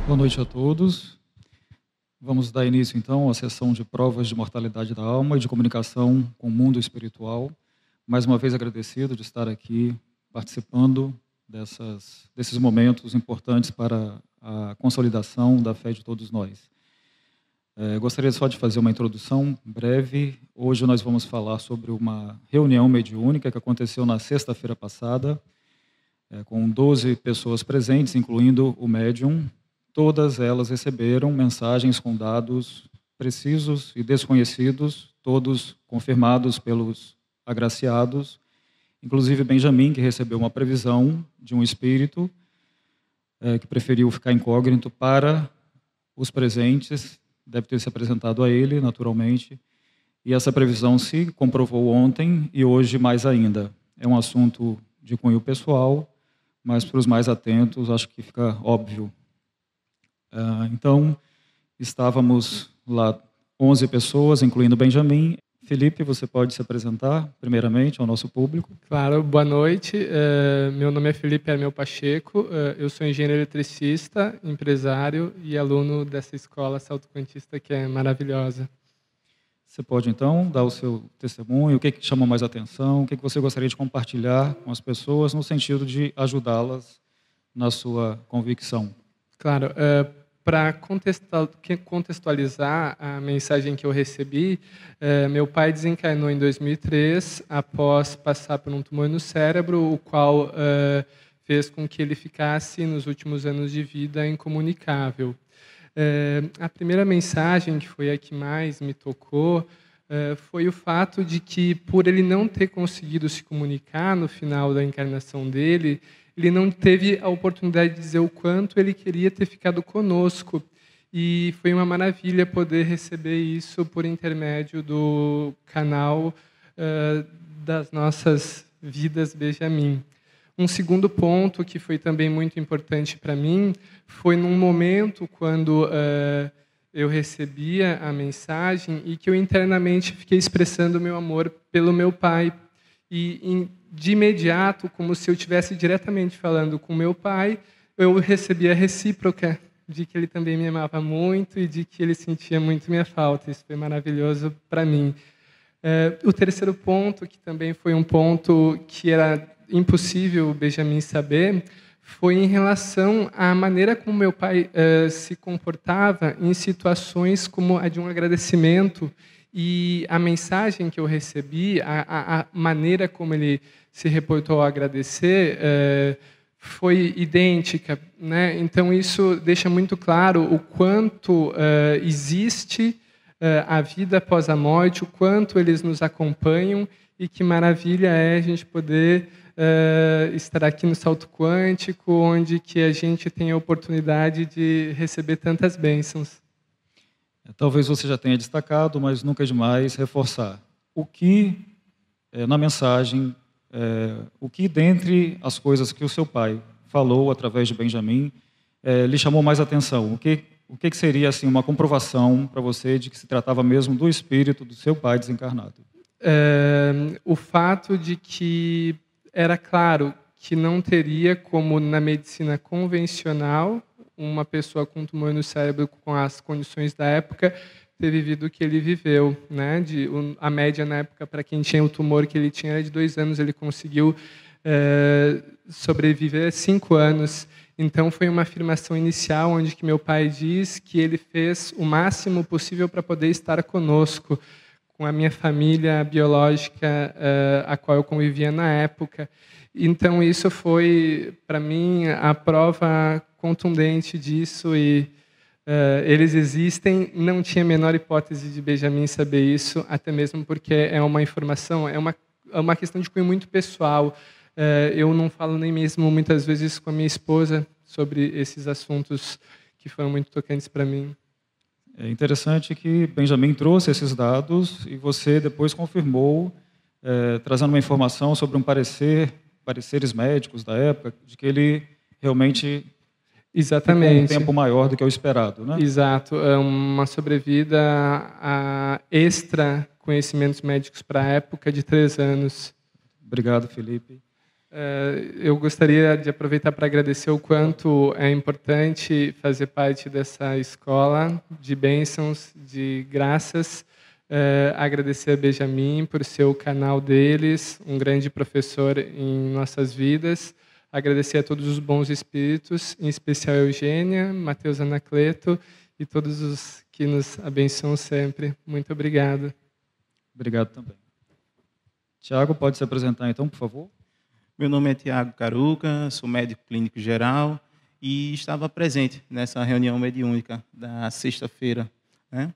Boa noite a todos. Vamos dar início, então, à sessão de provas de mortalidade da alma e de comunicação com o mundo espiritual. Mais uma vez agradecido de estar aqui participando desses momentos importantes para a consolidação da fé de todos nós. Gostaria só de fazer uma introdução breve. Hoje nós vamos falar sobre uma reunião mediúnica que aconteceu na sexta-feira passada, com 12 pessoas presentes, incluindo o médium. Todas elas receberam mensagens com dados precisos e desconhecidos, todos confirmados pelos agraciados, inclusive Benjamin, que recebeu uma previsão de um espírito que preferiu ficar incógnito para os presentes, deve ter se apresentado a ele, naturalmente, e essa previsão se comprovou ontem e hoje mais ainda. É um assunto de cunho pessoal, mas para os mais atentos acho que fica óbvio. Então, estávamos lá 11 pessoas, incluindo Benjamin. Felipe, você pode se apresentar, primeiramente, ao nosso público? Claro, boa noite. Meu nome é Felipe Armel Pacheco, eu sou engenheiro eletricista, empresário e aluno dessa escola salto-quantista que é maravilhosa. Você pode, então, dar o seu testemunho, o que chamou mais atenção, o que você gostaria de compartilhar com as pessoas, no sentido de ajudá-las na sua convicção? Claro, para contextualizar a mensagem que eu recebi, meu pai desencarnou em 2003 após passar por um tumor no cérebro, o qual fez com que ele ficasse, nos últimos anos de vida, incomunicável. A primeira mensagem, que foi a que mais me tocou, foi o fato de que, por ele não ter conseguido se comunicar no final da encarnação dele, ele não teve a oportunidade de dizer o quanto ele queria ter ficado conosco. E foi uma maravilha poder receber isso por intermédio do canal das nossas vidas Benjamin. Um segundo ponto que foi também muito importante para mim foi num momento quando eu recebia a mensagem e que eu internamente fiquei expressando o meu amor pelo meu pai. E de imediato, como se eu estivesse diretamente falando com meu pai, eu recebia a recíproca de que ele também me amava muito e de que ele sentia muito minha falta. Isso foi maravilhoso para mim. O terceiro ponto, que também foi um ponto que era impossível o Benjamin saber, foi em relação à maneira como meu pai se comportava em situações como a de um agradecimento. E a mensagem que eu recebi, a maneira como ele se reportou a agradecer, foi idêntica, né? Então, isso deixa muito claro o quanto existe a vida após a morte, o quanto eles nos acompanham e que maravilha é a gente poder estar aqui no Salto Quântico, onde que a gente tem a oportunidade de receber tantas bênçãos. Talvez você já tenha destacado, mas nunca é demais reforçar. O que, na mensagem, o que dentre as coisas que o seu pai falou através de Benjamin lhe chamou mais atenção? O que seria assim, uma comprovação para você de que se tratava mesmo do espírito do seu pai desencarnado? O fato de que era claro que não teria, como na medicina convencional, uma pessoa com tumor no cérebro com as condições da época ter vivido o que ele viveu, né? A média na época para quem tinha o tumor que ele tinha era de 2 anos, ele conseguiu sobreviver 5 anos. Então foi uma afirmação inicial onde que meu pai diz que ele fez o máximo possível para poder estar conosco, com a minha família biológica, a qual eu convivia na época. Então isso foi para mim a prova contundente disso e eles existem. Não tinha a menor hipótese de Benjamin saber isso, até mesmo porque é uma informação, é uma questão de cunho muito pessoal. Eu não falo nem mesmo muitas vezes com a minha esposa sobre esses assuntos que foram muito tocantes para mim. É interessante que Benjamin trouxe esses dados e você depois confirmou, trazendo uma informação sobre pareceres médicos da época, de que ele realmente Exatamente. ficou um tempo maior do que o esperado, né? Exato, é uma sobrevida a extra conhecimentos médicos para a época de 3 anos. Obrigado, Felipe. Eu gostaria de aproveitar para agradecer o quanto é importante fazer parte dessa escola de bênçãos, de graças. Agradecer a Benjamin por ser o canal deles, um grande professor em nossas vidas. Agradecer a todos os bons espíritos, em especial a Eugênia, Matheus Anacleto e todos os que nos abençoam sempre. Muito obrigado. Obrigado também. Tiago, pode se apresentar então, por favor? Meu nome é Tiago Caruca, sou médico clínico geral e estava presente nessa reunião mediúnica da sexta-feira, né?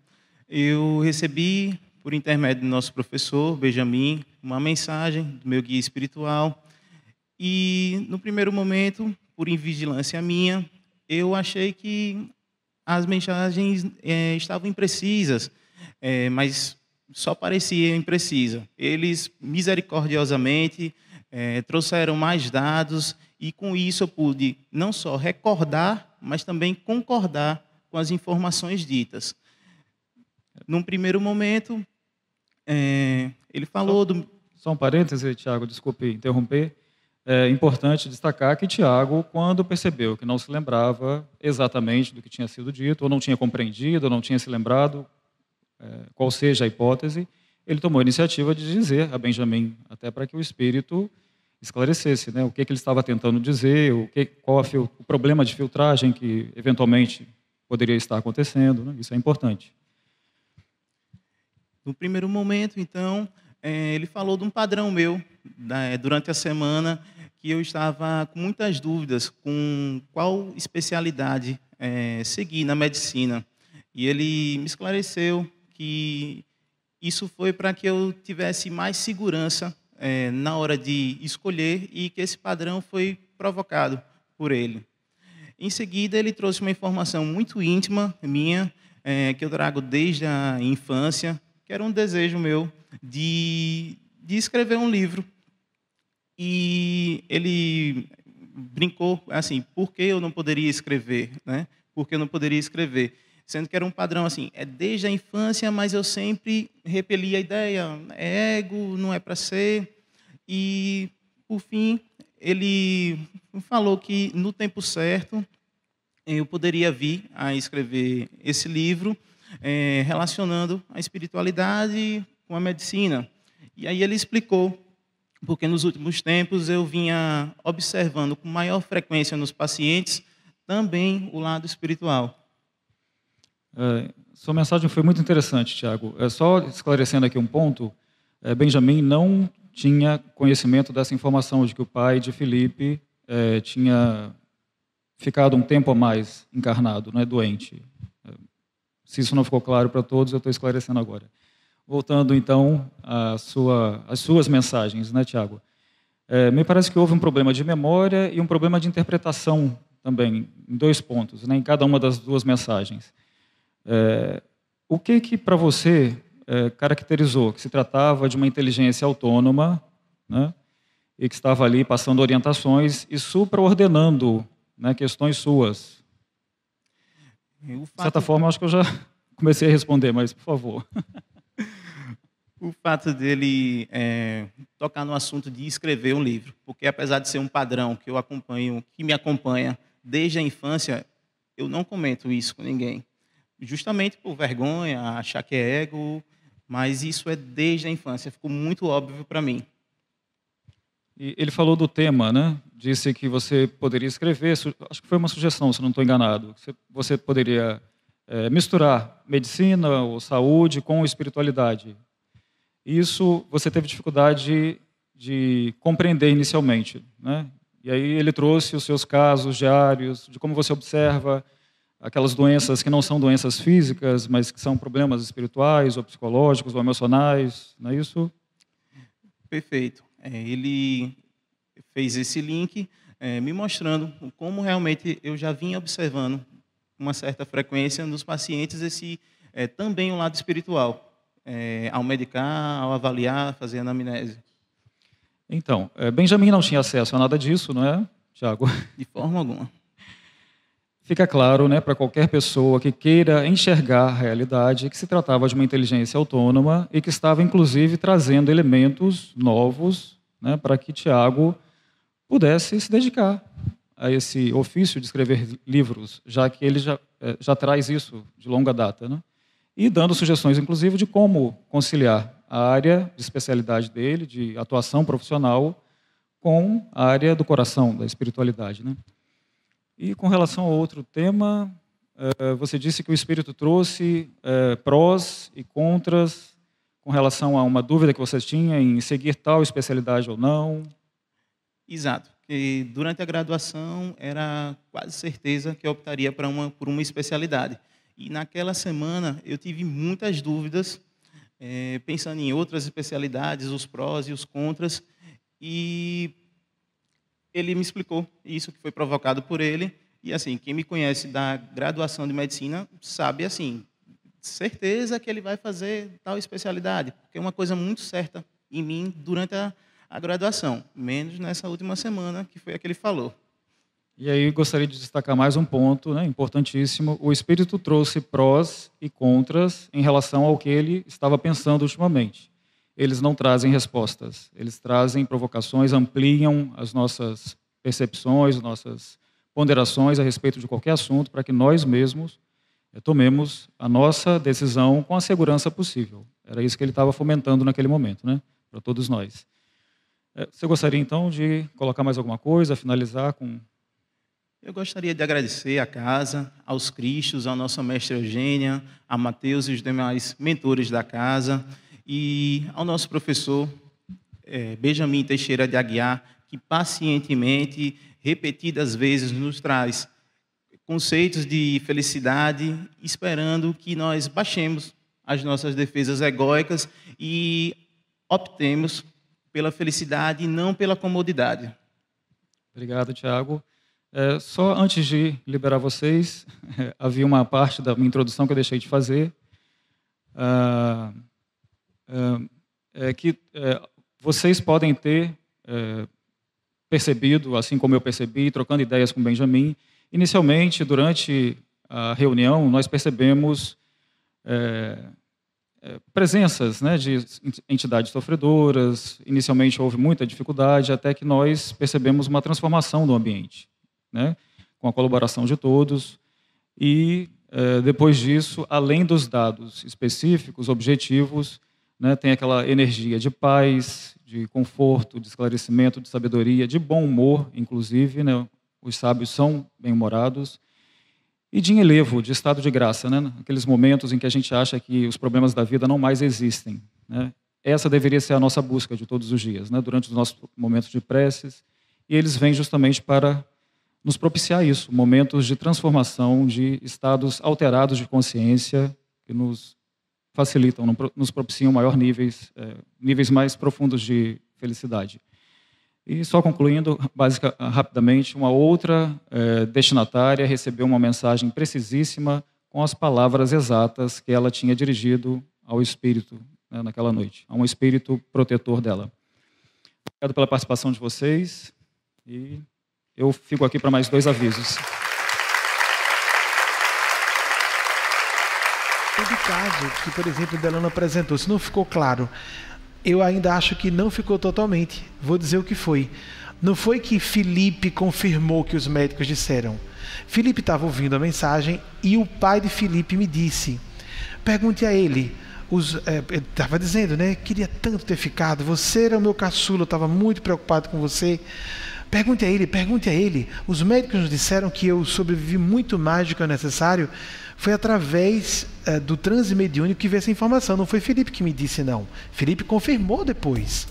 Eu recebi, por intermédio do nosso professor, Benjamin, uma mensagem do meu guia espiritual e, no primeiro momento, por invigilância minha, eu achei que as mensagens estavam imprecisas, mas só pareciam imprecisas. Eles, misericordiosamente, trouxeram mais dados e, com isso, eu pude não só recordar, mas também concordar com as informações ditas. Num primeiro momento, ele falou Só um parêntese, Tiago, desculpe interromper. É importante destacar que Tiago, quando percebeu que não se lembrava exatamente do que tinha sido dito, ou não tinha compreendido, ou não tinha se lembrado, qual seja a hipótese, ele tomou a iniciativa de dizer a Benjamin, até para que o espírito esclarecesse, né, o que ele estava tentando dizer, qual o problema de filtragem que eventualmente poderia estar acontecendo, né? Isso é importante. No primeiro momento, então, ele falou de um padrão meu, durante a semana, que eu estava com muitas dúvidas com qual especialidade seguir na medicina. E ele me esclareceu que isso foi para que eu tivesse mais segurança na hora de escolher e que esse padrão foi provocado por ele. Em seguida, ele trouxe uma informação muito íntima minha, que eu trago desde a infância, que era um desejo meu de escrever um livro. E ele brincou assim, por que eu não poderia escrever, né? Por que eu não poderia escrever? Sendo que era um padrão assim, desde a infância, mas eu sempre repeli a ideia, é ego, não é para ser. E, por fim, ele falou que, no tempo certo, eu poderia vir a escrever esse livro, relacionando a espiritualidade com a medicina. E aí ele explicou, porque nos últimos tempos eu vinha observando com maior frequência nos pacientes também o lado espiritual. Sua mensagem foi muito interessante, Tiago. Só esclarecendo aqui um ponto, Benjamin não tinha conhecimento dessa informação de que o pai de Felipe tinha ficado um tempo a mais encarnado, né, doente. Se isso não ficou claro para todos, eu estou esclarecendo agora. Voltando, então, às suas mensagens, né, Tiago? Me parece que houve um problema de memória e um problema de interpretação também, em 2 pontos, né, em cada uma das 2 mensagens. O que para você caracterizou que se tratava de uma inteligência autônoma, né, e que estava ali passando orientações e supraordenando, né, questões suas? De certa forma, acho que eu já comecei a responder, mas, por favor. O fato dele tocar no assunto de escrever um livro, porque apesar de ser um padrão que eu acompanho, que me acompanha desde a infância, eu não comento isso com ninguém. Justamente por vergonha, achar que é ego, mas isso é desde a infância, ficou muito óbvio para mim. E ele falou do tema, né? Disse que você poderia escrever, acho que foi uma sugestão, se não estou enganado, você poderia misturar medicina ou saúde com espiritualidade. Isso você teve dificuldade de compreender inicialmente, né? E aí ele trouxe os seus casos diários, de como você observa aquelas doenças que não são doenças físicas, mas que são problemas espirituais, ou psicológicos, ou emocionais, não é isso? Perfeito. Ele fez esse link me mostrando como realmente eu já vinha observando com uma certa frequência nos pacientes também um lado espiritual, ao medicar, ao avaliar, fazer anamnese. Então, Benjamin não tinha acesso a nada disso, não é, Tiago? De forma alguma. Fica claro, né, para qualquer pessoa que queira enxergar a realidade que se tratava de uma inteligência autônoma e que estava, inclusive, trazendo elementos novos né, para que Tiago pudesse se dedicar a esse ofício de escrever livros, já que ele já traz isso de longa data, né? E dando sugestões, inclusive, de como conciliar a área de especialidade dele, de atuação profissional, com a área do coração, da espiritualidade, né? E com relação ao outro tema, você disse que o Espírito trouxe prós e contras com relação a uma dúvida que você tinha em seguir tal especialidade ou não. Exato. E durante a graduação, era quase certeza que eu optaria por uma especialidade. E naquela semana, eu tive muitas dúvidas, pensando em outras especialidades, os prós e os contras, e ele me explicou isso, que foi provocado por ele. E, assim, quem me conhece da graduação de medicina sabe, assim, certeza que ele vai fazer tal especialidade, porque é uma coisa muito certa em mim durante a graduação, menos nessa última semana, que foi a que ele falou. E aí gostaria de destacar mais um ponto, né, importantíssimo. O Espírito trouxe prós e contras em relação ao que ele estava pensando ultimamente. Eles não trazem respostas, eles trazem provocações, ampliam as nossas percepções, nossas ponderações a respeito de qualquer assunto, para que nós mesmos tomemos a nossa decisão com a segurança possível. Era isso que ele estava fomentando naquele momento, né, para todos nós. Você gostaria, então, de colocar mais alguma coisa, finalizar com... Eu gostaria de agradecer à casa, aos Cristos, à nossa mestra Eugênia, a Mateus e os demais mentores da casa, e ao nosso professor Benjamin Teixeira de Aguiar, que pacientemente, repetidas vezes, nos traz conceitos de felicidade, esperando que nós baixemos as nossas defesas egóicas e optemos pela felicidade e não pela comodidade. Obrigado, Tiago. Só antes de liberar vocês, havia uma parte da minha introdução que eu deixei de fazer, que vocês podem ter percebido, assim como eu percebi, trocando ideias com o Benjamin. Inicialmente, durante a reunião, nós percebemos presenças, né, de entidades sofredoras. Inicialmente houve muita dificuldade, até que nós percebemos uma transformação do ambiente, né, com a colaboração de todos. E depois disso, além dos dados específicos, objetivos, né, tem aquela energia de paz, de conforto, de esclarecimento, de sabedoria, de bom humor, inclusive, né, os sábios são bem-humorados, e de enlevo, de estado de graça, né? Aqueles momentos em que a gente acha que os problemas da vida não mais existem, né? Essa deveria ser a nossa busca de todos os dias, né? Durante os nossos momentos de preces, e eles vêm justamente para nos propiciar isso, momentos de transformação, de estados alterados de consciência, que nos facilitam, nos propiciam níveis mais profundos de felicidade. E só concluindo, rapidamente, uma outra destinatária recebeu uma mensagem precisíssima com as palavras exatas que ela tinha dirigido ao espírito, né, naquela noite, a um espírito protetor dela. Obrigado pela participação de vocês e eu fico aqui para mais 2 avisos. Todo caso que, por exemplo, o Delano apresentou, se não ficou claro, eu ainda acho que não ficou totalmente. Vou dizer o que foi. Não foi que Felipe confirmou que os médicos disseram. Felipe estava ouvindo a mensagem e o pai de Felipe me disse, pergunte a ele, ele estava dizendo, né, queria tanto ter ficado, você era o meu caçula, eu estava muito preocupado com você. Pergunte a ele, os médicos nos disseram que eu sobrevivi muito mais do que é necessário. Foi através do transe mediúnico que veio essa informação. Não foi Felipe que me disse, não. Felipe confirmou depois.